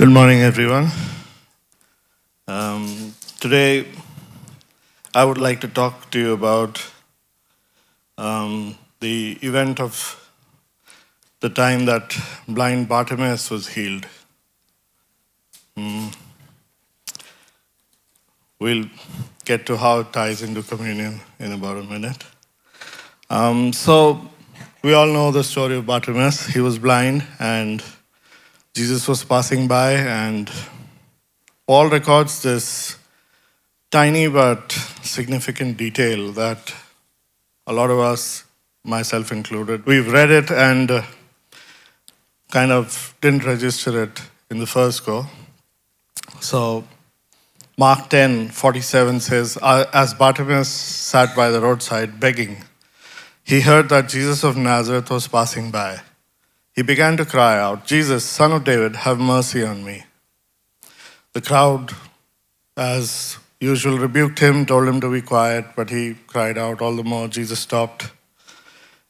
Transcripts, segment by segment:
Good morning, everyone. Today, I would like to talk to you about the event of the time that blind Bartimaeus was healed. We'll get to how it ties into communion in about a minute. So, we all know the story of Bartimaeus. He was blind, and Jesus was passing by, and Paul records this tiny but significant detail that a lot of us, myself included, we've read it and kind of didn't register it in the first go. So Mark 10:47 says, as Bartimaeus sat by the roadside begging, he heard that Jesus of Nazareth was passing by. He began to cry out, Jesus, Son of David, have mercy on me. The crowd, as usual, rebuked him, told him to be quiet, but he cried out all the more. Jesus stopped.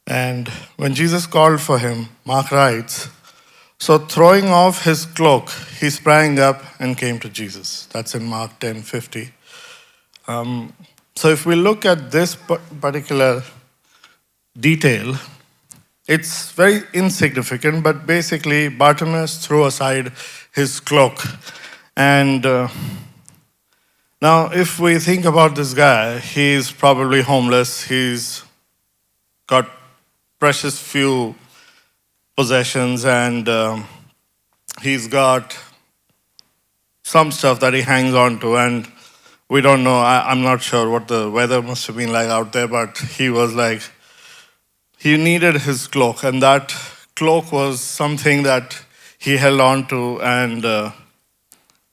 And when Jesus called for him, Mark writes, so throwing off his cloak, he sprang up and came to Jesus. That's in Mark 10:50. So if we look at this particular detail, it's very insignificant, but basically Bartimaeus threw aside his cloak. And now if we think about this guy, he's probably homeless. He's got precious few possessions, and he's got some stuff that he hangs on to, and we don't know. I'm not sure what the weather must have been like out there, but he was like, he needed his cloak, and that cloak was something that he held on to, and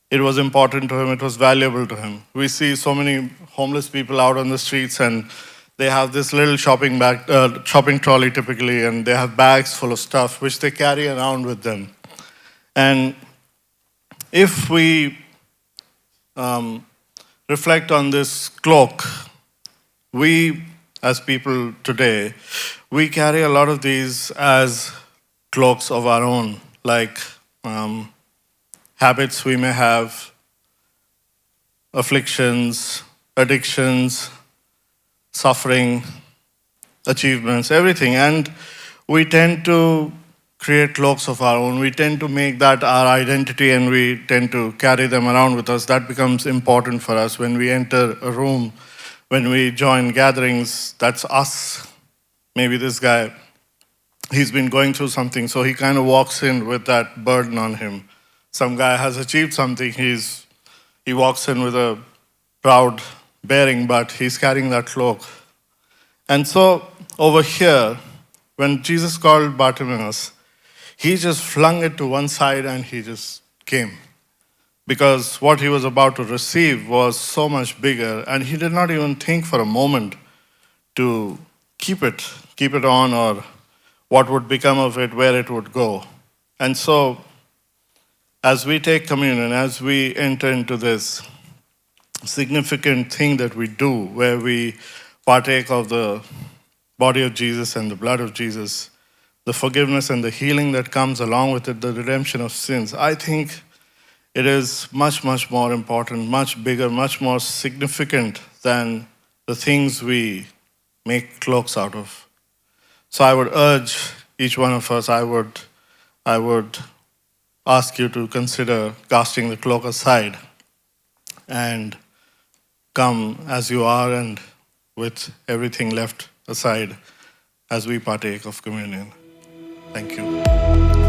it was important to him, it was valuable to him. We see so many homeless people out on the streets, and they have this little shopping trolley typically, and they have bags full of stuff which they carry around with them. And if we reflect on this cloak, we as people today, we carry a lot of these as cloaks of our own, like habits we may have, afflictions, addictions, suffering, achievements, everything. And we tend to create cloaks of our own. We tend to make that our identity, and we tend to carry them around with us. That becomes important for us when we enter a room, when we join gatherings. That's us. Maybe this guy, he's been going through something, so he kind of walks in with that burden on him. Some guy has achieved something, he walks in with a proud bearing, but he's carrying that cloak. And so over here, when Jesus called Bartimaeus, he just flung it to one side and he just came. Because what he was about to receive was so much bigger, and he did not even think for a moment to keep it on, or what would become of it, where it would go. And so as we take communion, as we enter into this significant thing that we do, where we partake of the body of Jesus and the blood of Jesus, the forgiveness and the healing that comes along with it, the redemption of sins, I think it is much, much more important, much bigger, much more significant than the things we make cloaks out of. So I would urge each one of us, I would ask you to consider casting the cloak aside and come as you are, and with everything left aside, as we partake of communion. Thank you.